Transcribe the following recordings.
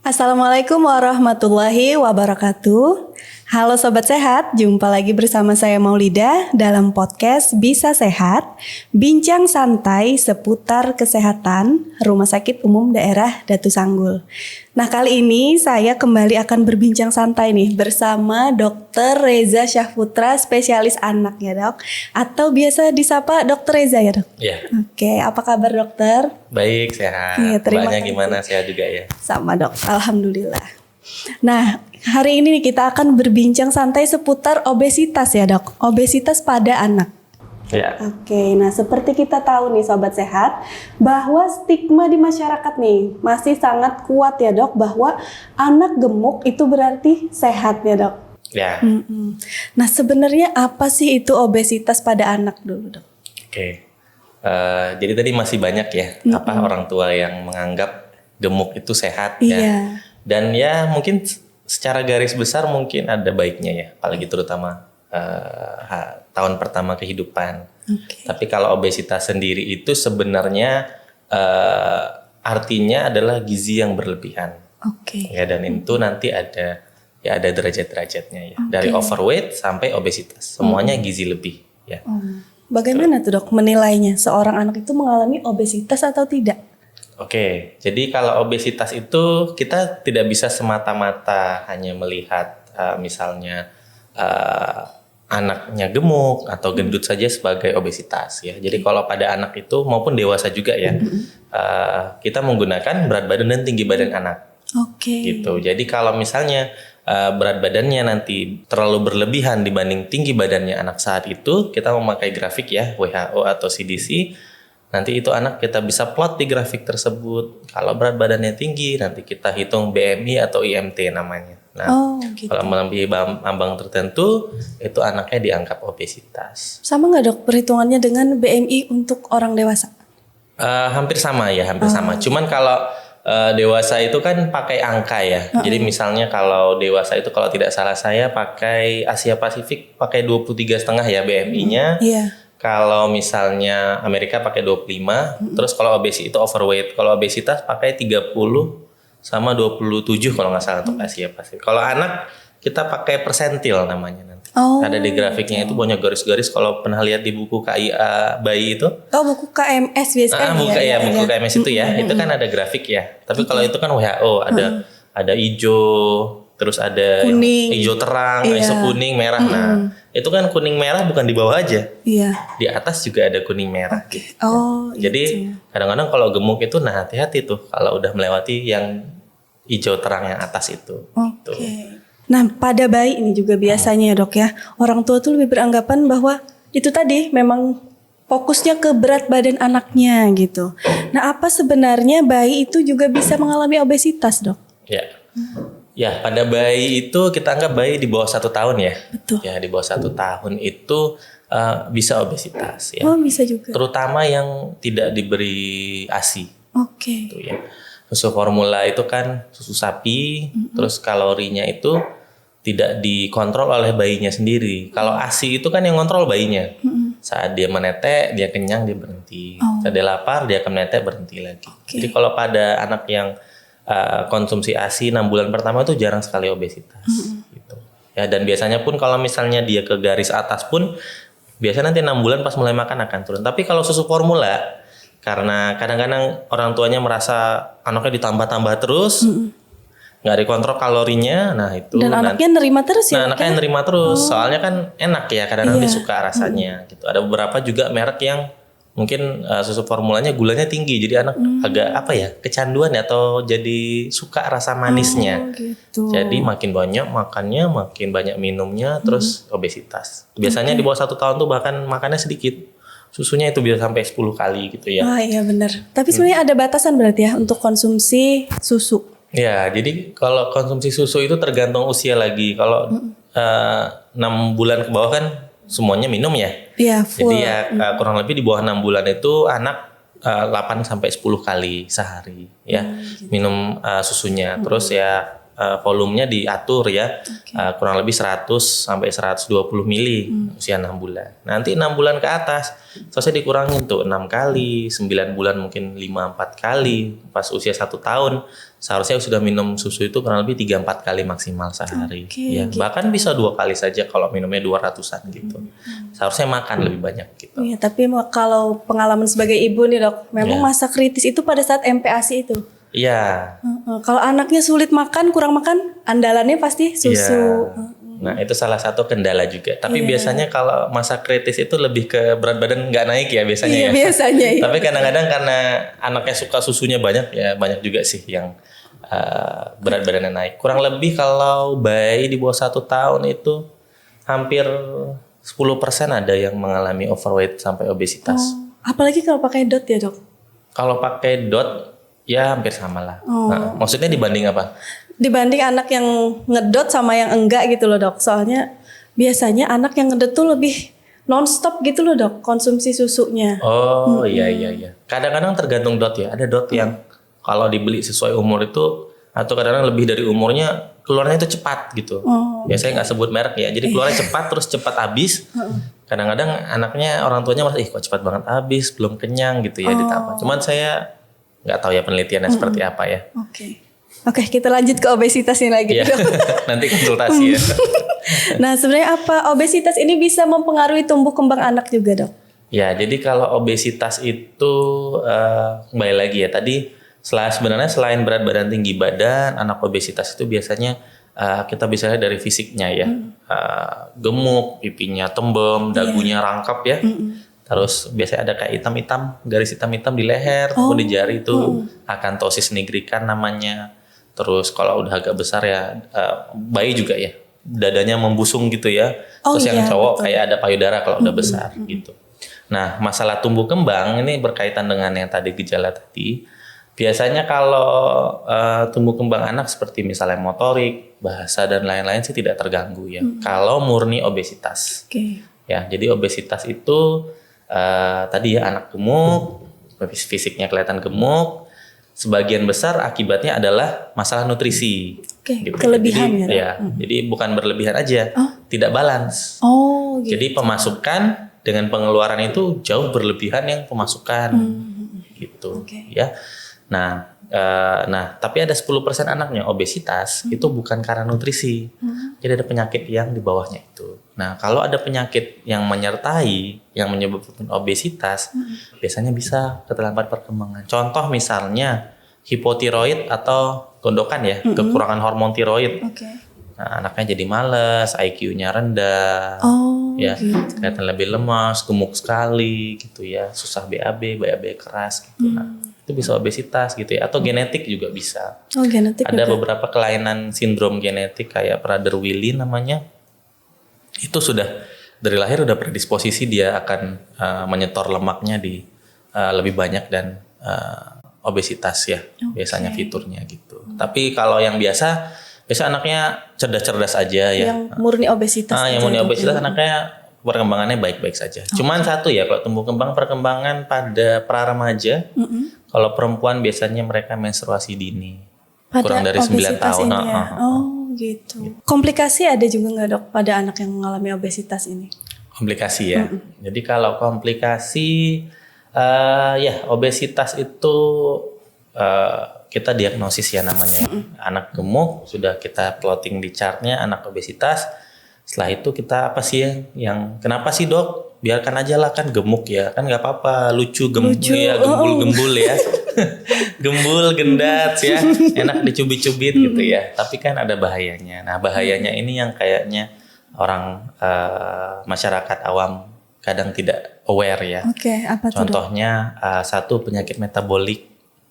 Assalamualaikum warahmatullahi wabarakatuh. Halo Sobat Sehat, jumpa lagi bersama saya Maulida dalam podcast Bisa Sehat, bincang santai seputar kesehatan Rumah Sakit Umum Daerah Datu Sanggul. Nah, kali ini saya kembali akan berbincang santai nih bersama Dr. Reza Syahputra, spesialis anak ya dok, atau biasa disapa Dr. Reza ya dok? Iya. Oke, apa kabar dokter? Baik, sehat. Iya, terima Mbaknya kasih. gimana? Sehat juga ya? Sama dok, alhamdulillah. Nah, hari ini nih kita akan berbincang santai seputar obesitas ya dok, obesitas pada anak. Ya. Oke, nah seperti kita tahu nih Sobat Sehat, bahwa stigma di masyarakat nih masih sangat kuat ya dok, bahwa anak gemuk itu berarti sehat ya dok. Ya. Nah sebenarnya apa sih itu obesitas pada anak dulu dok? Oke. Jadi tadi masih banyak ya apa orang tua yang menganggap gemuk itu sehat ya. Iya. Dan ya mungkin secara garis besar mungkin ada baiknya ya, apalagi terutama tahun pertama kehidupan. Oke. Tapi kalau obesitas sendiri itu sebenarnya artinya adalah gizi yang berlebihan. Oke. Ya, dan itu nanti ada derajat-derajatnya ya. Dari overweight sampai obesitas. Semuanya gizi lebih ya. Bagaimana tuh dok menilainya seorang anak itu mengalami obesitas atau tidak? Oke, jadi kalau obesitas itu kita tidak bisa semata-mata hanya melihat misalnya anaknya gemuk atau gendut saja sebagai obesitas ya. Jadi kalau pada anak itu maupun dewasa juga ya, kita menggunakan berat badan dan tinggi badan anak. Oke. Gitu. Jadi kalau misalnya berat badannya nanti terlalu berlebihan dibanding tinggi badannya anak saat itu, kita memakai grafik ya, WHO atau CDC. Nanti itu anak kita bisa plot di grafik tersebut. Kalau berat badannya tinggi, nanti kita hitung BMI atau IMT namanya. Nah, gitu. kalau melebihi ambang tertentu, itu anaknya dianggap obesitas. Sama nggak dok perhitungannya dengan BMI untuk orang dewasa? Hampir sama ya, hampir sama. Cuman kalau dewasa itu kan pakai angka ya. Jadi misalnya kalau dewasa itu kalau tidak salah saya pakai Asia Pasifik pakai 23,5 ya BMI-nya. Iya. Kalau misalnya Amerika pakai 25, terus kalau obesitas itu overweight. Kalau obesitas pakai 30 sama 27 kalau nggak salah untuk Asia Pasifik. Kalau anak kita pakai persentil namanya nanti. Ada di grafiknya itu banyak garis-garis. Kalau pernah lihat di buku KIA bayi itu. Oh, buku KMS biasanya. Buku KMS itu ya. Itu kan ada grafik ya. Tapi kalau itu kan WHO ada hijau, terus ada kuning, hijau terang, hijau kuning, merah. Nah, itu kan kuning merah bukan di bawah aja. Iya. Di atas juga ada kuning merah. Gitu. Oh, Jadi kadang-kadang kalau gemuk itu nah hati-hati tuh kalau udah melewati yang hijau terang yang atas itu. Oke. Nah, pada bayi ini juga biasanya ya dok ya, orang tua tuh lebih beranggapan bahwa itu tadi memang fokusnya ke berat badan anaknya gitu. Nah, apa sebenarnya bayi itu juga bisa mengalami obesitas dok? Ya. Ya, pada bayi itu kita anggap bayi di bawah 1 tahun ya. Betul. Ya, di bawah 1 tahun itu bisa obesitas ya. Oh, bisa juga. Terutama yang tidak diberi ASI. Oke. Gitu ya. Susu formula itu kan susu sapi, terus kalorinya itu tidak dikontrol oleh bayinya sendiri. Kalau ASI itu kan yang kontrol bayinya. Saat dia menetek, dia kenyang, dia berhenti. Saat dia lapar, dia akan menetek, berhenti lagi. Jadi kalau pada anak yang konsumsi ASI 6 bulan pertama itu jarang sekali obesitas. Gitu. Ya, dan biasanya pun kalau misalnya dia ke garis atas pun, biasanya nanti 6 bulan pas mulai makan akan turun. Tapi kalau susu formula, karena kadang-kadang orang tuanya merasa anaknya ditambah-tambah terus, nggak dikontrol kalorinya, nah itu. Dan anaknya nerima terus ya? Nah, anaknya nerima terus, soalnya kan enak ya, kadang-kadang dia suka rasanya. Gitu. Ada beberapa juga merek yang mungkin susu formulanya gulanya tinggi, jadi anak agak apa ya, kecanduan ya, atau jadi suka rasa manisnya. Gitu. Jadi makin banyak makannya, makin banyak minumnya, terus obesitas. Biasanya di bawah 1 tahun tuh bahkan makannya sedikit. Susunya itu bisa sampai 10 kali gitu ya. Ah iya benar. Tapi sebenarnya ada batasan berarti ya untuk konsumsi susu. Ya, jadi kalau konsumsi susu itu tergantung usia lagi. Kalau 6 bulan ke bawah kan semuanya minum ya. Iya, full. Jadi ya kurang lebih di bawah 6 bulan itu anak 8 sampai 10 kali sehari ya minum susunya. Terus ya volumenya diatur ya. Kurang lebih 100 sampai 120 mili usia 6 bulan. Nanti 6 bulan ke atas selesai dikurangin tuh 6 kali, 9 bulan mungkin 5-4 kali. Pas usia 1 tahun seharusnya sudah minum susu itu kurang lebih 3-4 kali maksimal sehari. Ya, gitu. bahkan bisa 2 kali saja kalau minumnya 200-an gitu. Seharusnya makan lebih banyak gitu. Iya, tapi kalau pengalaman sebagai ibu nih dok, memang masa kritis itu pada saat MPASI itu. Iya. Kalau anaknya sulit makan, kurang makan, andalannya pasti susu. Nah itu salah satu kendala juga. Tapi biasanya kalau masa kritis itu lebih ke berat badan nggak naik ya biasanya Iya, ya. biasanya. Iya. Tapi kadang-kadang karena anaknya suka susunya banyak ya banyak juga sih yang berat badannya naik. Kurang lebih kalau bayi di bawah 1 tahun itu hampir 10% ada yang mengalami overweight sampai obesitas. Apalagi kalau pakai dot ya dok? Kalau pakai dot ya hampir sama lah. Nah, maksudnya dibanding apa? Dibanding anak yang ngedot sama yang enggak gitu loh dok. Soalnya biasanya anak yang ngedot tuh lebih nonstop gitu loh dok konsumsi susunya. Oh iya. Kadang-kadang tergantung dot ya. Ada dot yang kalau dibeli sesuai umur itu atau kadang-kadang lebih dari umurnya keluarnya itu cepat gitu. Biasanya nggak sebut merek ya. Jadi keluarnya cepat terus cepat habis. Kadang-kadang anaknya orang tuanya merasa kok cepat banget habis, belum kenyang gitu ya ditambah. Cuman saya nggak tahu ya penelitiannya seperti apa ya. Oke, kita lanjut ke obesitas ini lagi. Iya. Nanti konsultasi ya. Nah, sebenarnya apa obesitas ini bisa mempengaruhi tumbuh kembang anak juga, dok? Ya, jadi kalau obesitas itu kembali lagi ya tadi sebenarnya selain berat badan tinggi badan, anak obesitas itu biasanya kita bisa lihat dari fisiknya ya. Gemuk, pipinya tembem, dagunya rangkap ya. Terus biasanya ada kayak hitam-hitam, garis hitam-hitam di leher, maupun di jari itu akanthosis nigricans namanya. Terus kalau udah agak besar ya, bayi juga ya, dadanya membusung gitu ya. Terus yang cowok kayak ada payudara kalau udah besar gitu. Nah masalah tumbuh kembang ini berkaitan dengan yang tadi gejala tadi. Biasanya kalau tumbuh kembang anak seperti misalnya motorik, bahasa dan lain-lain sih tidak terganggu ya. Kalau murni obesitas. Ya, jadi obesitas itu tadi ya anak gemuk, fisiknya kelihatan gemuk, sebagian besar akibatnya adalah masalah nutrisi. Gitu. Kelebihan jadi bukan berlebihan aja, tidak balance. Gitu. Jadi pemasukan dengan pengeluaran itu jauh berlebihan yang pemasukan, gitu. Ya, nah tapi ada 10% anaknya obesitas itu bukan karena nutrisi, jadi ada penyakit yang di bawahnya itu. Nah, kalau ada penyakit yang menyertai yang menyebabkan obesitas, biasanya bisa keterlambatan perkembangan. Contoh misalnya hipotiroid atau gondokan ya, kekurangan hormon tiroid. Nah, anaknya jadi malas, IQ-nya rendah, kelihatan lebih lemas, gemuk sekali gitu ya, susah BAB keras gitu. Nah, itu bisa obesitas gitu ya, atau genetik juga bisa. Genetik ada juga. Beberapa kelainan sindrom genetik kayak Prader-Willi namanya. Itu sudah dari lahir udah predisposisi dia akan menyetor lemaknya di lebih banyak dan obesitas ya, biasanya fiturnya gitu. Tapi kalau yang biasa anaknya cerdas-cerdas aja ya. Yang murni obesitas. Yang murni obesitas anaknya perkembangannya baik-baik saja. Cuman satu ya, kalau tumbuh kembang perkembangan pada pra-remaja, kalau perempuan biasanya mereka menstruasi dini. Kurang dari 9 tahun. Gitu. Komplikasi ada juga nggak dok pada anak yang mengalami obesitas ini? Komplikasi ya. Jadi kalau komplikasi, obesitas itu kita diagnosis ya namanya. Anak gemuk sudah kita plotting di chartnya anak obesitas. Setelah itu kita apa sih yang kenapa sih dok? Biarkan aja lah kan gemuk ya, kan nggak apa-apa, lucu ya, gembul ya, gembul gendat ya, enak dicubit-cubit gitu ya. Tapi kan ada bahayanya. Nah bahayanya ini yang kayaknya orang masyarakat awam kadang tidak aware ya. Apa tuh? Contohnya satu penyakit metabolik.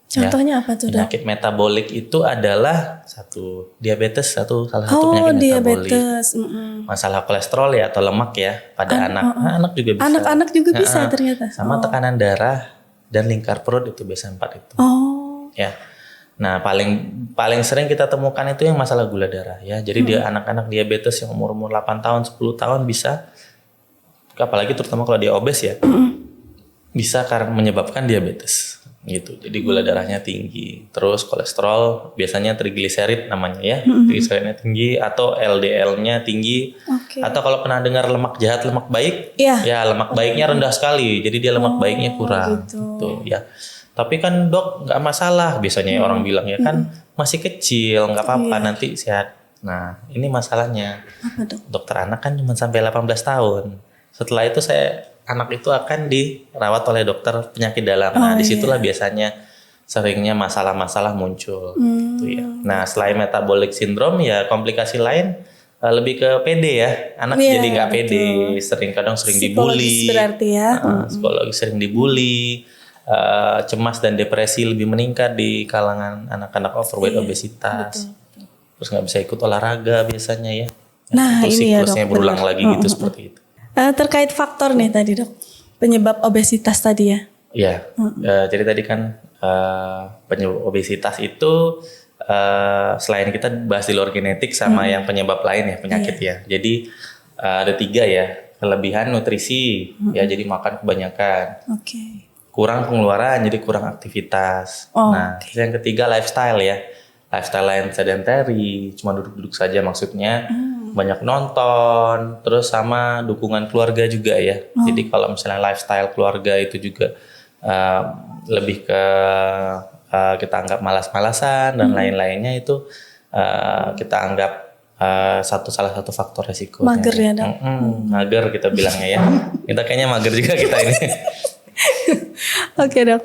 Contohnya apa tuh dok? Penyakit metabolik itu adalah salah satu penyakit metabolik. Masalah kolesterol ya atau lemak ya pada anak. Anak juga bisa. Anak-anak juga bisa ternyata. Sama tekanan darah dan lingkar perut itu biasanya 4 itu. Ya. Nah, paling sering kita temukan itu yang masalah gula darah ya. Jadi dia anak-anak diabetes yang umur 8 tahun, 10 tahun bisa, apalagi terutama kalau dia obes ya. bisa karena menyebabkan diabetes gitu. Jadi gula darahnya tinggi, terus kolesterol, biasanya trigliserid namanya ya, trigliseridnya tinggi atau LDL-nya tinggi. Atau kalau pernah dengar lemak jahat, lemak baik, ya lemak baiknya rendah sekali, jadi dia lemak baiknya kurang gitu ya. Tapi kan dok nggak masalah, biasanya orang bilang ya kan masih kecil, nggak apa-apa nanti sehat. Nah ini masalahnya, dokter anak kan cuma sampai 18 tahun. Setelah itu anak itu akan dirawat oleh dokter penyakit dalam. Nah, disitulah biasanya seringnya masalah-masalah muncul. Gitu ya. Nah, selain metabolic syndrome ya komplikasi lain lebih ke PD ya. Anak jadi nggak PD, kadang sering dibully. Berarti ya. Psikologis sering dibully. Cemas dan depresi lebih meningkat di kalangan anak-anak overweight obesitas. Terus nggak bisa ikut olahraga biasanya ya. Nah, itu ini siklusnya ya, dok, berulang lagi gitu seperti itu. Terkait faktor nih tadi dok, penyebab obesitas tadi ya? Iya, jadi tadi kan penyebab obesitas itu selain kita bahas di luar genetik sama yang penyebab lain ya penyakit ya. Jadi ada 3 ya, kelebihan nutrisi ya, jadi makan kebanyakan. Kurang pengeluaran, jadi kurang aktivitas. Yang ketiga lifestyle ya, lifestyle yang sedentary, cuma duduk-duduk saja maksudnya. Banyak nonton, terus sama dukungan keluarga juga ya. Jadi kalau misalnya lifestyle keluarga itu juga lebih ke kita anggap malas-malasan dan lain-lainnya itu kita anggap salah satu faktor resiko. Mager ya dok? Mager kita bilangnya ya. Kita kayaknya mager juga kita ini. Oke dok.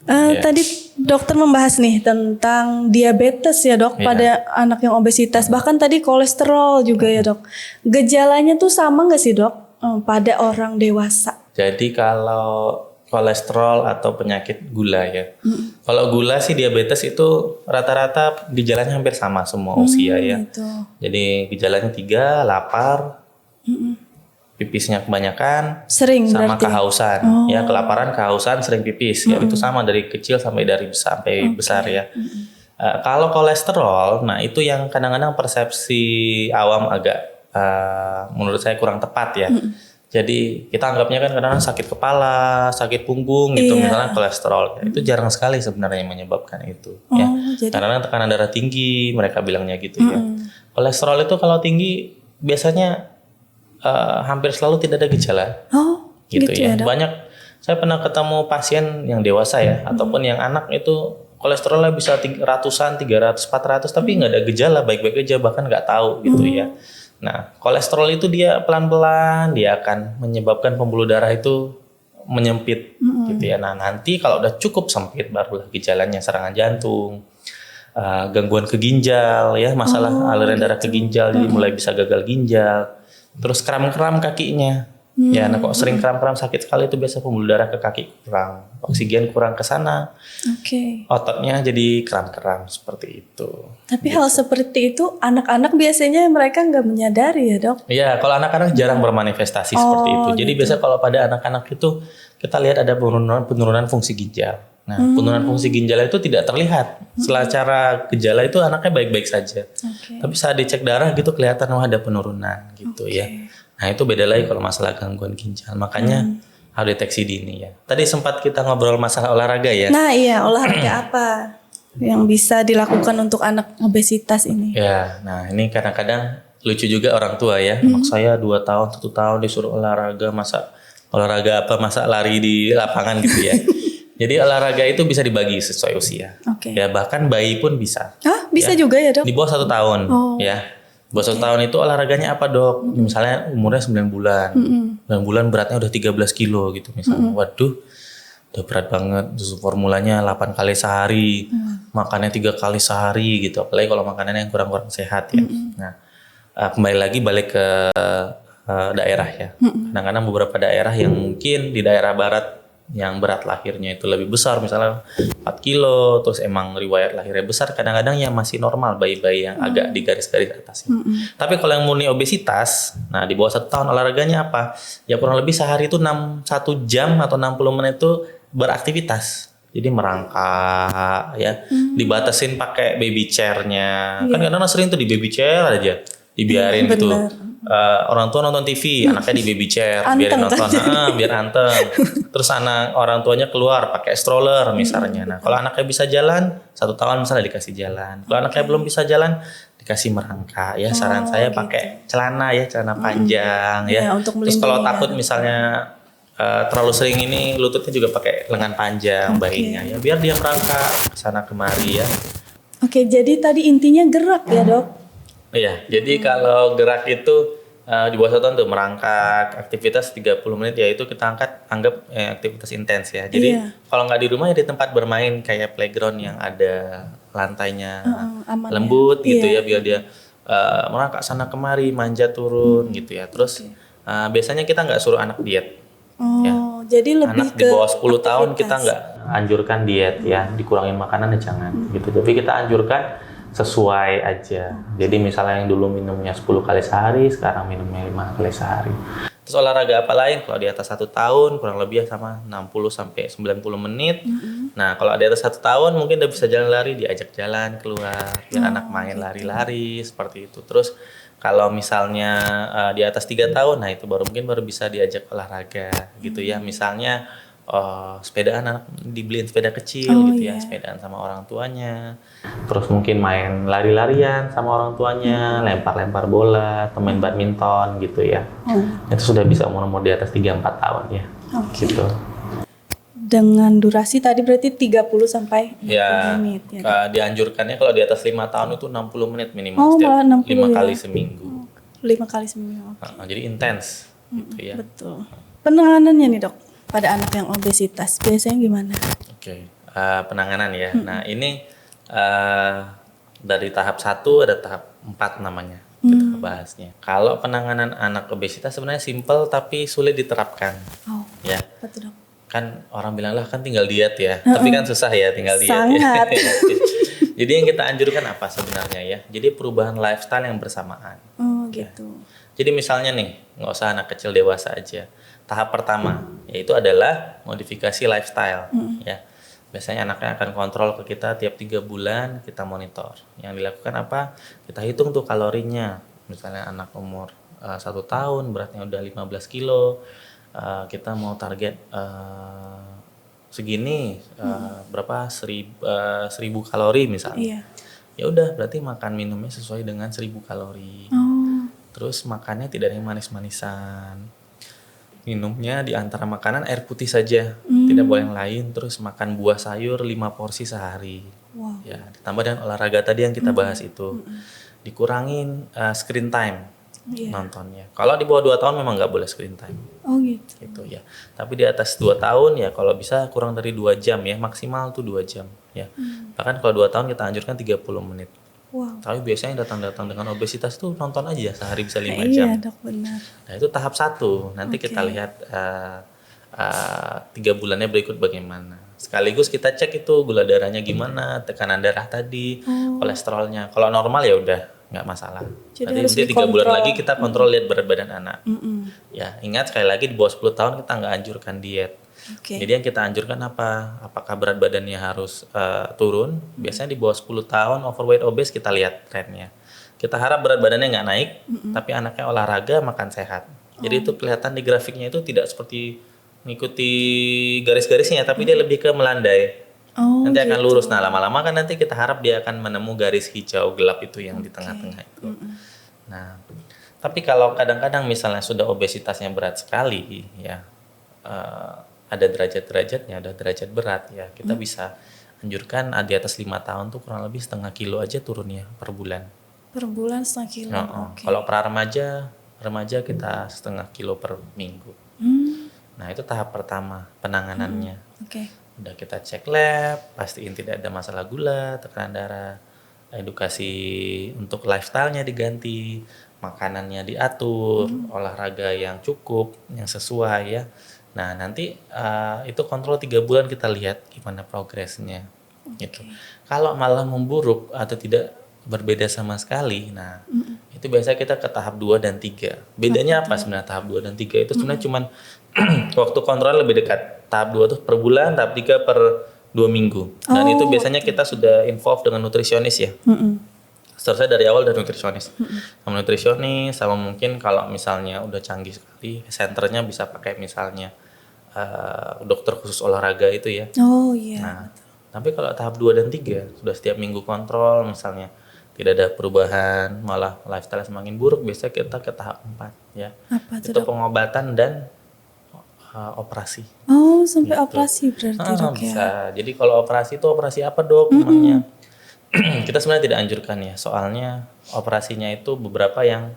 Tadi dokter membahas nih tentang diabetes ya dok pada anak yang obesitas, bahkan tadi kolesterol juga ya dok. Gejalanya tuh sama nggak sih dok pada orang dewasa? Jadi kalau kolesterol atau penyakit gula ya, kalau gula sih diabetes itu rata-rata gejalanya hampir sama semua usia ya. Gitu. Jadi gejalanya 3, lapar, pipisnya kebanyakan, sering sama berarti? Kehausan. Ya kelaparan, kehausan, sering pipis. Ya itu sama dari kecil sampai besar ya. Kalau kolesterol, nah itu yang kadang-kadang persepsi awam agak menurut saya kurang tepat ya. Jadi kita anggapnya kan kadang-kadang sakit kepala, sakit punggung gitu, misalnya kolesterol. Itu jarang sekali sebenarnya yang menyebabkan itu. Ya. Karena tekanan darah tinggi, mereka bilangnya gitu ya. Kolesterol itu kalau tinggi biasanya hampir selalu tidak ada gejala, gitu ya. Banyak, saya pernah ketemu pasien yang dewasa ya, ataupun yang anak itu kolesterolnya bisa ratusan, 300, 400, tapi nggak ada gejala, baik-baik aja, bahkan nggak tahu gitu ya. Nah, kolesterol itu dia pelan-pelan, dia akan menyebabkan pembuluh darah itu menyempit, gitu ya. Nah, nanti kalau udah cukup sempit, barulah gejalanya serangan jantung, gangguan ke ginjal ya, masalah aliran darah ke ginjal, jadi mulai bisa gagal ginjal. Terus kram-kram kakinya. Ya, nah kok sering kram-kram sakit sekali itu biasa pembuluh darah ke kaki kurang, oksigen kurang ke sana. Ototnya jadi kram-kram seperti itu. Tapi hal seperti itu anak-anak biasanya mereka nggak menyadari ya dok? Iya, kalau anak-anak jarang bermanifestasi seperti itu. Jadi biasa kalau pada anak-anak itu kita lihat ada penurunan fungsi ginjal. Nah, penurunan fungsi ginjal itu tidak terlihat. Secara gejala itu anaknya baik-baik saja. Tapi saat dicek darah gitu kelihatan ada penurunan gitu ya. Nah, itu beda lagi kalau masalah gangguan ginjal. Makanya harus deteksi dini ya. Tadi sempat kita ngobrol masalah olahraga ya. Nah, iya, olahraga apa yang bisa dilakukan untuk anak obesitas ini? Ya, nah ini kadang-kadang lucu juga orang tua ya. Anak saya 2 tahun, 1 tahun disuruh olahraga, masa olahraga apa, masa lari di lapangan gitu ya. Jadi olahraga itu bisa dibagi sesuai usia. Ya bahkan bayi pun bisa. Bisa ya. juga ya dok? Di bawah 1 tahun ya. Di bawah 1 tahun itu olahraganya apa dok? Misalnya umurnya 9 bulan. 9 bulan beratnya udah 13 kilo gitu misalnya. Waduh, udah berat banget. Terus formulanya 8 kali sehari. Makannya 3 kali sehari gitu. Apalagi kalau makanannya yang kurang-kurang sehat ya. Nah, kembali lagi balik ke daerah ya. Kadang-kadang beberapa daerah yang mungkin di daerah barat yang berat lahirnya itu lebih besar, misalnya 4 kilo, terus emang riwayat lahirnya besar, kadang-kadang yang masih normal, bayi-bayi yang agak di garis-garis atasnya. Tapi kalau yang murni obesitas, nah di bawah 1 tahun olahraganya apa? Ya kurang lebih sehari itu 1 jam atau 60 menit itu beraktivitas. Jadi merangkak ya, dibatasin pakai baby chair-nya. Kan kadang-kadang sering tuh di baby chair aja. dibiarin gitu. Bener. Orang tua nonton TV, anaknya di baby chair, biarin nonton, biar anteng. Terus orang tuanya keluar pakai stroller misalnya. Nah, kalau anaknya bisa jalan, 1 tahun misalnya dikasih jalan. Kalau anaknya belum bisa jalan, dikasih merangkak ya. Saran saya pakai celana panjang ya. Untuk Terus kalau melindungi takut misalnya terlalu sering ini, lututnya juga pakai lengan panjang bayinya ya, biar dia merangkak sana kemari ya. Oke, jadi tadi intinya gerak ya dok? Iya, jadi kalau gerak itu di bawah 1 tahun tuh merangkak, aktivitas 30 menit ya itu kita anggap aktivitas intens ya. Jadi kalau nggak di rumah ya di tempat bermain kayak playground yang ada lantainya lembut gitu ya, biar dia merangkak sana kemari, manja turun gitu ya. Terus biasanya kita nggak suruh anak diet. Jadi lebih anak di bawah 10 tahun kita nggak anjurkan diet ya, dikurangin makanan ya jangan gitu. Tapi kita anjurkan sesuai aja. Jadi misalnya yang dulu minumnya 10 kali sehari, sekarang minumnya 5 kali sehari. Terus olahraga apa lain? Kalau di atas 1 tahun kurang lebih sama 60 sampai 90 menit. Nah, kalau di atas 1 tahun mungkin udah bisa jalan lari, diajak jalan keluar, biar anak main lari-lari seperti itu. Terus kalau misalnya di atas 3 tahun, nah itu baru bisa diajak olahraga gitu ya. Misalnya sepedaan, anak dibeliin sepeda kecil gitu ya, sepedaan sama orang tuanya. Terus mungkin main lari-larian sama orang tuanya, lempar-lempar bola, atau main badminton gitu ya. Itu sudah bisa umur di atas 3-4 tahun ya. Gitu. Dengan durasi tadi berarti 30 sampai 60 menit ya. Dianjurkannya kalau di atas 5 tahun itu 60 menit minimal setiap 5 kali seminggu. 5 kali seminggu. Jadi intens gitu ya. Betul. Penanganannya nih dok, pada anak yang obesitas biasanya gimana? Oke, penanganan ya. Nah ini dari tahap 1 ada tahap 4 namanya kita bahasnya. Kalau penanganan anak obesitas sebenarnya simpel tapi sulit diterapkan. Ya. Betul dok. Kan orang bilang lah kan tinggal diet ya, tapi kan susah ya tinggal diet. Sangat. Ya. Jadi yang kita anjurkan apa sebenarnya ya? Jadi perubahan lifestyle yang bersamaan. Gitu. Ya. Jadi misalnya nih, nggak usah anak kecil, dewasa aja. Tahap pertama yaitu adalah modifikasi lifestyle. Ya, biasanya anaknya akan kontrol ke kita tiap 3 bulan kita monitor. Yang dilakukan apa? Kita hitung tuh kalorinya. Misalnya anak umur 1 tahun beratnya udah 15 kilo. Kita mau target segini berapa 1000 kalori misalnya. Ya udah berarti makan minumnya sesuai dengan 1000 kalori. Terus makannya tidak ada yang manis-manisan. Minumnya di antara makanan air putih saja, tidak boleh yang lain. Terus makan buah sayur 5 porsi sehari. Ya, ditambah dengan olahraga tadi yang kita bahas itu. Dikurangin screen time. Nontonnya. Kalau di bawah 2 tahun memang nggak boleh screen time. Gitu ya. Tapi di atas 2 tahun ya kalau bisa kurang dari 2 jam ya, maksimal tuh 2 jam ya. Bahkan kalau 2 tahun kita anjurkan 30 menit. Tapi biasanya datang dengan obesitas tuh nonton aja sehari bisa 5 jam. Iya dok, benar. Nah itu tahap 1. Nanti kita lihat 3 bulannya berikut bagaimana. Sekaligus kita cek itu gula darahnya gimana, tekanan darah tadi, kolesterolnya. Kalau normal ya udah nggak masalah. Nanti 3 bulan lagi kita kontrol lihat berat badan anak. Ya ingat sekali lagi di bawah 10 tahun kita nggak anjurkan diet. Jadi yang kita anjurkan apa? Apakah berat badannya harus turun? Biasanya di bawah 10 tahun overweight obese kita lihat trennya. Kita harap berat badannya nggak naik, tapi anaknya olahraga makan sehat. Jadi itu kelihatan di grafiknya itu tidak seperti mengikuti garis-garisnya, tapi dia lebih ke melandai. Nanti akan lurus. Nah lama-lama kan nanti kita harap dia akan menemu garis hijau gelap itu yang di tengah-tengah itu. Nah, tapi kalau kadang-kadang misalnya sudah obesitasnya berat sekali, ya ada derajat-derajatnya, ada derajat berat ya, kita bisa anjurkan di atas 5 tahun tuh kurang lebih setengah kilo aja turunnya per bulan. Per bulan setengah kilo. Kalau pra remaja kita setengah kilo per minggu. Nah itu tahap pertama penanganannya. Udah kita cek lab, pastiin tidak ada masalah gula, tekanan darah, edukasi untuk lifestyle-nya diganti, makanannya diatur, olahraga yang cukup, yang sesuai ya. Nah nanti itu kontrol 3 bulan kita lihat gimana progresnya. Gitu. Kalau malah memburuk atau tidak berbeda sama sekali, nah itu biasanya kita ke tahap 2 dan 3. Bedanya apa sebenarnya tahap 2 dan 3 itu sebenarnya cuman waktu kontrol lebih dekat. Tahap 2 tuh per bulan, tahap 3 per 2 minggu. Dan itu biasanya kita sudah involve dengan nutrisionis ya. Seharusnya dari awal dari nutrisionis. Sama nutrisionis, sama mungkin kalau misalnya udah canggih sekali, senternya bisa pakai misalnya dokter khusus olahraga itu ya. Oh iya. Nah, tapi kalau tahap 2 dan 3 sudah setiap minggu kontrol misalnya tidak ada perubahan, malah lifestyle semakin buruk, biasanya kita ke tahap 4 ya. Apa tuh, Itu Dok? pengobatan dan operasi. Oh, sampai Gitu. operasi berarti, Dok, ya. Bisa. Jadi kalau operasi itu operasi apa, Dok? Emangnya kita sebenarnya tidak anjurkan ya. Soalnya operasinya itu beberapa yang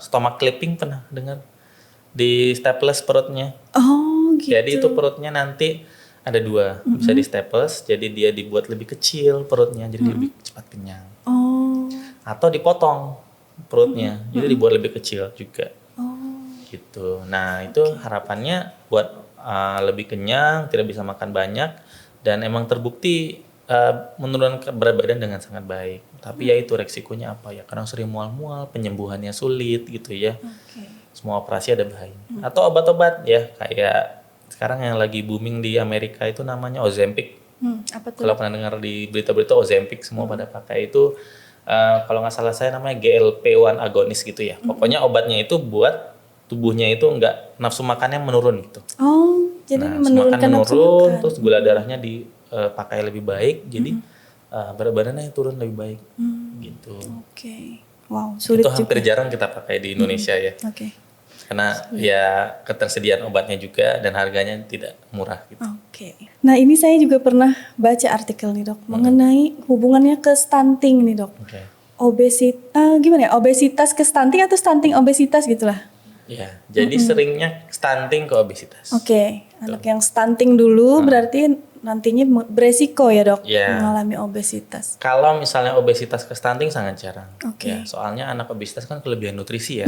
stomach clipping, pernah dengar? Di staples perutnya. Oh, gitu. Jadi itu perutnya nanti ada 2, bisa di staples, jadi dia dibuat lebih kecil perutnya, jadi lebih cepat kenyang. Oh. Atau dipotong perutnya, jadi dibuat lebih kecil juga. Oh. Gitu. Nah itu harapannya buat lebih kenyang, tidak bisa makan banyak, dan emang terbukti menurunkan berat badan dengan sangat baik. Tapi ya itu resikonya apa ya? Kadang sering mual-mual, penyembuhannya sulit gitu ya. Oke. Semua operasi ada bahayanya. Atau obat-obat ya, kayak sekarang yang lagi booming di Amerika itu namanya Ozempic. Apa tuh? Kalau pernah dengar di berita-berita Ozempic semua pada pakai itu. Kalau nggak salah saya namanya GLP-1 agonis gitu ya. Pokoknya obatnya itu buat tubuhnya itu nggak nafsu makannya menurun gitu. Oh, jadi Nah, menurunkan nafsu menurun, makan. terus gula darahnya dipakai lebih baik, jadi berat badannya turun lebih baik, gitu. Oke. Wow, sulit Itu hampir juga. jarang kita pakai di Indonesia ya, Oke. karena ya ketersediaan obatnya juga dan harganya tidak murah gitu. Oke. Nah, ini saya juga pernah baca artikel nih, Dok, mengenai hubungannya ke stunting nih, Dok. Oke. Gimana ya? Obesitas ke stunting atau stunting obesitas gitulah. Ya, jadi seringnya stunting ke obesitas. Oke. Anak yang stunting dulu berarti nantinya beresiko ya, Dok, Ya. mengalami obesitas. Kalau misalnya obesitas ke stunting sangat jarang. Oke. Ya, soalnya anak obesitas kan kelebihan nutrisi ya.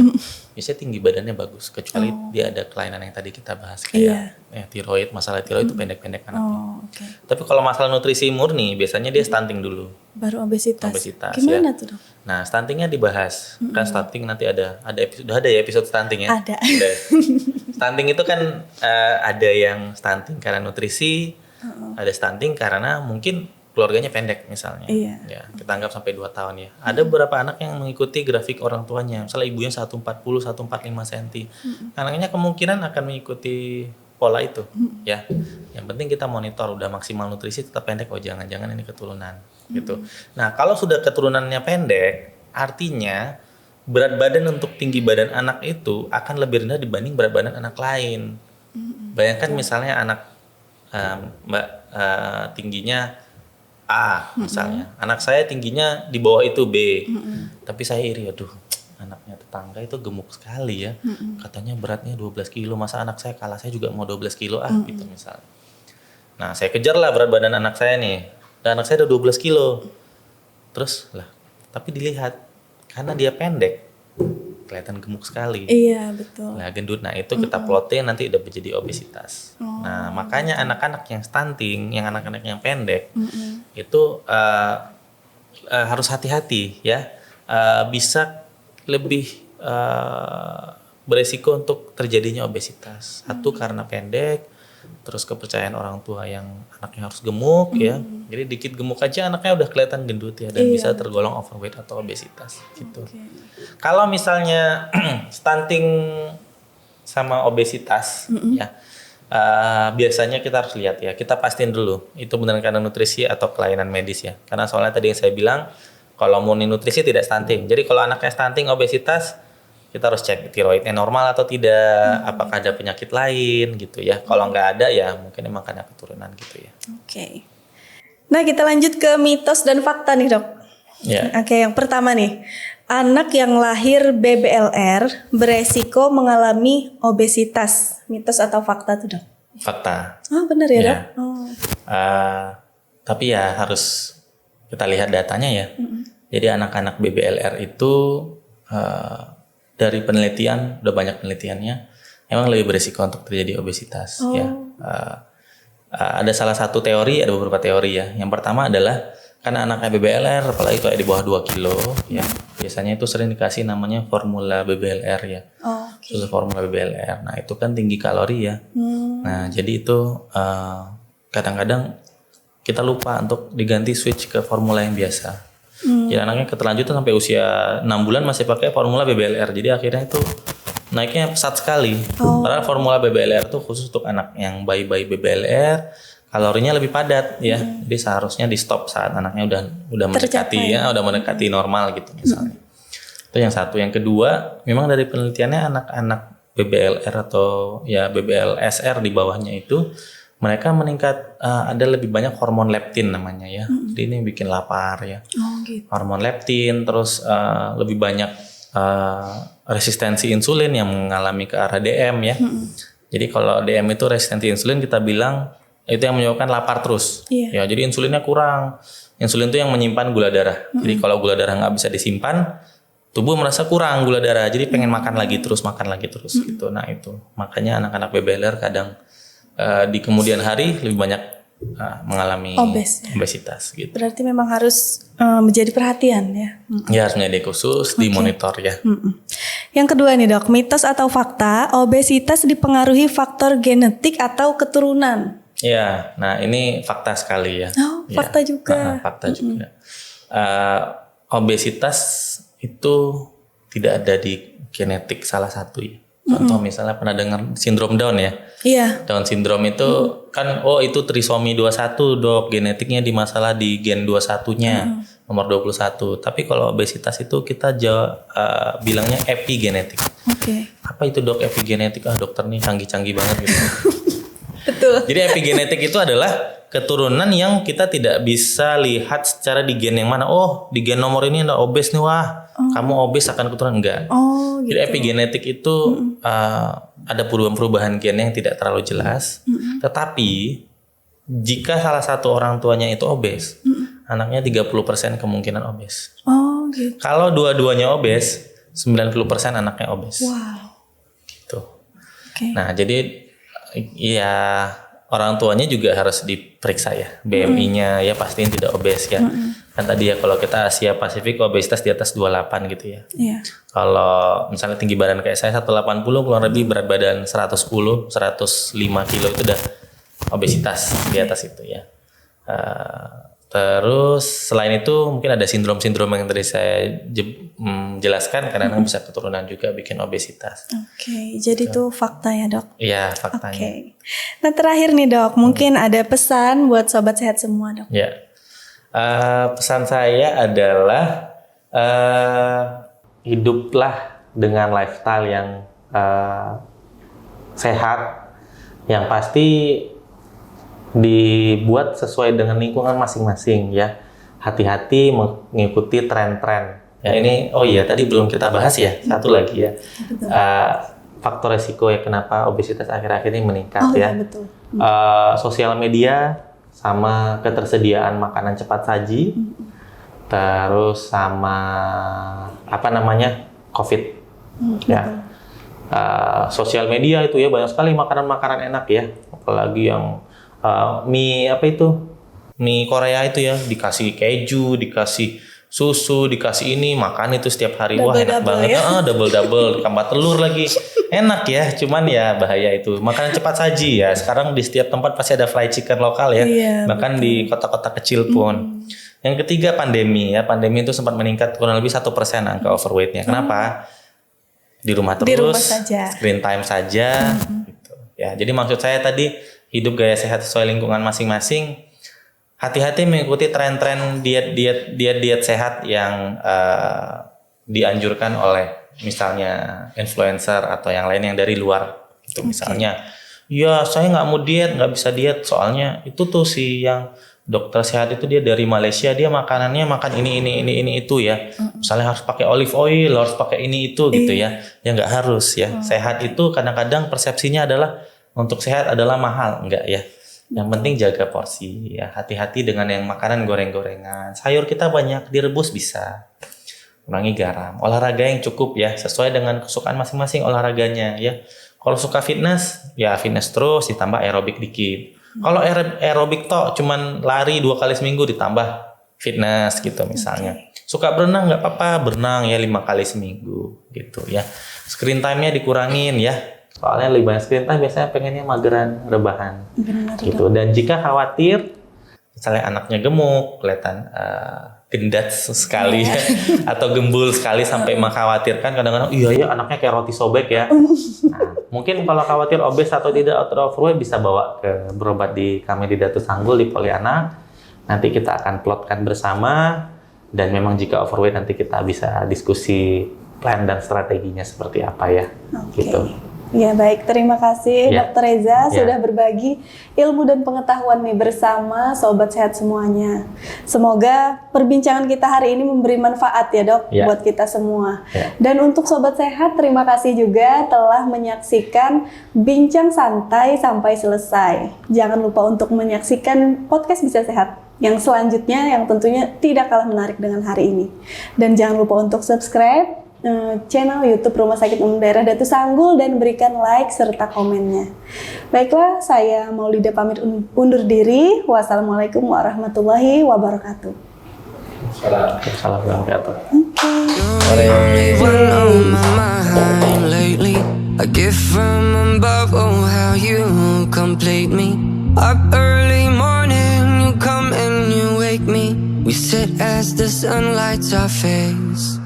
Biasanya tinggi badannya bagus, kecuali dia ada kelainan yang tadi kita bahas kayak tiroid, masalah tiroid itu pendek-pendek anaknya. Oh, oke. Tapi kalau masalah nutrisi murni biasanya dia stunting dulu. Baru obesitas. Obesitas, Gimana ya. tuh, Dok? Nah, stuntingnya dibahas. Kan stunting nanti ada episode, udah ada ya episode stunting ya? Ada. Udah. Stunting itu kan ada yang stunting karena nutrisi, ada stunting karena mungkin keluarganya pendek misalnya. Iya. Ya, kita anggap sampai 2 tahun ya. Ada beberapa anak yang mengikuti grafik orang tuanya. Misalnya ibunya 140, 145 cm. Anaknya kemungkinan akan mengikuti pola itu, ya. Yang penting kita monitor udah maksimal nutrisi tetap pendek, oh jangan-jangan ini keturunan gitu. Nah, kalau sudah keturunannya pendek, artinya berat badan untuk tinggi badan anak itu akan lebih rendah dibanding berat badan anak lain. Bayangkan misalnya anak Mbak tingginya A misalnya, anak saya tingginya di bawah itu B, tapi saya iri, aduh anaknya tetangga itu gemuk sekali ya, katanya beratnya 12 kilo, masa anak saya kalah, saya juga mau 12 kilo gitu misalnya. Nah saya kejar lah berat badan anak saya nih, dan anak saya udah 12 kilo, terus lah, tapi dilihat karena dia pendek, kelihatan gemuk sekali. Iya, betul. Nah gendut, nah itu kita plotin nanti udah menjadi obesitas. Nah makanya anak-anak yang stunting, yang anak-anak yang pendek itu harus hati-hati ya, bisa lebih beresiko untuk terjadinya obesitas. Satu karena pendek, terus kepercayaan orang tua yang anaknya harus gemuk ya, jadi dikit gemuk aja anaknya udah kelihatan gendut ya, dan bisa tergolong overweight atau obesitas gitu. Kalau misalnya stunting sama obesitas ya, biasanya kita harus lihat ya, kita pastiin dulu itu benar karena nutrisi atau kelainan medis ya, karena soalnya tadi yang saya bilang kalau murni nutrisi tidak stunting. Jadi kalau anaknya stunting obesitas, kita harus cek tiroidnya normal atau tidak, apakah ada penyakit lain gitu ya. Kalau nggak ada ya mungkin emang karena keturunan gitu ya. Oke. Nah, kita lanjut ke mitos dan fakta nih, Dok. Ya. Oke, yang pertama nih. Anak yang lahir BBLR beresiko mengalami obesitas. Mitos atau fakta tuh, Dok? Fakta. Oh, benar ya, Ya. Dok? Oh. Tapi ya harus kita lihat datanya ya. Jadi anak-anak BBLR itu dari penelitian, udah banyak penelitiannya, emang lebih beresiko untuk terjadi obesitas ya. Ada salah satu teori, ada beberapa teori ya. Yang pertama adalah karena anaknya BBLR, apalagi kayak di bawah 2 kilo ya, biasanya itu sering dikasih namanya formula BBLR ya. Oh, Susu formula BBLR. Nah itu kan tinggi kalori ya. Nah jadi itu kadang-kadang kita lupa untuk diganti switch ke formula yang biasa. Jadi anaknya keterlanjutan sampai usia 6 bulan masih pakai formula BBLR. Jadi akhirnya itu naiknya pesat sekali. Padahal formula BBLR itu khusus untuk anak yang bayi-bayi BBLR, kalorinya lebih padat ya. Jadi seharusnya di stop saat anaknya udah mendekati ya, udah mendekati normal gitu misalnya. Itu yang satu. Yang kedua, memang dari penelitiannya anak-anak BBLR atau ya BBLSR di bawahnya itu mereka meningkat, ada lebih banyak hormon leptin namanya ya. Jadi ini bikin lapar ya. Gitu. Hormon leptin, terus lebih banyak resistensi insulin yang mengalami ke arah DM ya. Jadi kalau DM itu resistensi insulin kita bilang itu yang menyebabkan lapar terus. Ya, jadi insulinnya kurang. Insulin itu yang menyimpan gula darah. Jadi kalau gula darah nggak bisa disimpan, tubuh merasa kurang gula darah. Jadi pengen makan lagi terus gitu. Nah itu makanya anak-anak BBLR kadang di kemudian hari lebih banyak mengalami obesitas gitu. Berarti memang harus menjadi perhatian ya. Ya harus menjadi khusus, dimonitor ya. Yang kedua nih dok, mitos atau fakta obesitas dipengaruhi faktor genetik atau keturunan? Ya, nah ini fakta sekali ya. Fakta juga. Fakta juga. Obesitas itu tidak ada di genetik salah satu ya. Contoh misalnya pernah dengar sindrom Down ya. Iya. Down syndrome itu kan itu trisomi 21 dok, genetiknya di masalah di gen 21-nya nomor 21. Tapi kalau obesitas itu kita bilangnya epigenetik. Apa itu dok epigenetik? Dokter nih canggih-canggih banget gitu. Betul. Jadi epigenetik itu adalah keturunan yang kita tidak bisa lihat secara di gen yang mana. Oh, di gen nomor ini ada obes nih, wah. Kamu obes akan keturunan enggak. Gitu. Jadi epigenetik itu ada perubahan-perubahan gen yang tidak terlalu jelas. Tetapi jika salah satu orang tuanya itu obes, anaknya 30% kemungkinan obes. Gitu. Kalau dua-duanya obes, 90% anaknya obes. Wow. Gitu. Nah, jadi ya orang tuanya juga harus diperiksa ya, BMI-nya ya pastiin tidak obes ya. Kan tadi ya kalau kita Asia Pasifik obesitas di atas 28 gitu ya. Kalau misalnya tinggi badan kayak saya 180 kurang lebih berat badan 110, 105 kilo itu udah obesitas di atas itu ya. Terus selain itu mungkin ada sindrom-sindrom yang tadi saya jelaskan karena bisa keturunan juga bikin obesitas. Jadi itu fakta ya dok? Iya faktanya. Nah terakhir nih dok, mungkin ada pesan buat sobat sehat semua dok? Ya, pesan saya adalah hiduplah dengan lifestyle yang sehat, yang pasti dibuat sesuai dengan lingkungan masing-masing ya. Hati-hati mengikuti tren-tren. Ya ini tadi belum kita bahas ya. Satu lagi ya. Faktor resiko ya kenapa obesitas akhir-akhir ini meningkat ya. Betul. Sosial media sama ketersediaan makanan cepat saji. Terus sama COVID ya. Sosial media itu ya banyak sekali makanan-makanan enak ya. Apalagi yang mie Korea itu ya dikasih keju, dikasih susu, dikasih ini, makan itu setiap hari. Wah enak banget ya? Double tambah telur lagi, enak ya. Cuman ya bahaya itu makanan cepat saji ya. Sekarang di setiap tempat pasti ada fried chicken lokal ya, bahkan di kota-kota kecil pun. Yang ketiga pandemi ya, pandemi itu sempat meningkat kurang lebih 1% angka overweightnya. Kenapa? Di rumah terus, screen time saja. Gitu. Ya, jadi maksud saya tadi hidup gaya sehat sesuai lingkungan masing-masing. Hati-hati mengikuti tren-tren diet sehat yang dianjurkan oleh misalnya influencer atau yang lain yang dari luar. Itu misalnya, ya saya nggak mau diet, nggak bisa diet soalnya itu tuh si yang dokter sehat itu dia dari Malaysia, dia makanannya makan ini itu ya. Misalnya harus pakai olive oil, harus pakai ini itu gitu ya. Ya nggak harus ya. Sehat itu kadang-kadang persepsinya adalah untuk sehat adalah mahal, enggak ya. Yang penting jaga porsi ya. Hati-hati dengan yang makanan goreng-gorengan. Sayur kita banyak, direbus bisa. Kurangi garam. Olahraga yang cukup ya, sesuai dengan kesukaan masing-masing olahraganya ya. Kalau suka fitness, ya fitness terus ditambah aerobik dikit. Kalau aerobik cuman lari 2 kali seminggu ditambah fitness gitu misalnya. Suka berenang nggak apa-apa, berenang ya 5 kali seminggu gitu ya. Screen time-nya dikurangin ya. Soalnya lebih banyak screen time biasanya pengennya mageran, rebahan. Benar, gitu. Dan jika khawatir misalnya anaknya gemuk, kelihatan gendat sekali ya, atau gembul sekali sampai mengkhawatirkan kadang-kadang iya ya anaknya kayak roti sobek ya. Nah, mungkin kalau khawatir obes atau tidak atau overweight bisa bawa ke berobat di kami di Datu Sanggul di Polianak. Nanti kita akan plotkan bersama dan memang jika overweight nanti kita bisa diskusi plan dan strateginya seperti apa ya. Gitu. Ya baik, terima kasih Dr. Reza sudah berbagi ilmu dan pengetahuan nih bersama Sobat Sehat semuanya. Semoga perbincangan kita hari ini memberi manfaat ya dok buat kita semua. Dan untuk Sobat Sehat, terima kasih juga telah menyaksikan Bincang Santai sampai selesai. Jangan lupa untuk menyaksikan podcast Bisa Sehat yang selanjutnya yang tentunya tidak kalah menarik dengan hari ini. Dan jangan lupa untuk subscribe channel YouTube Rumah Sakit Umum Daerah Datu Sanggul dan berikan like serta komennya. Baiklah, saya Maulida pamit undur diri. Wassalamualaikum warahmatullahi wabarakatuh. Assalamualaikum warahmatullahi We sit as the sun lights our face.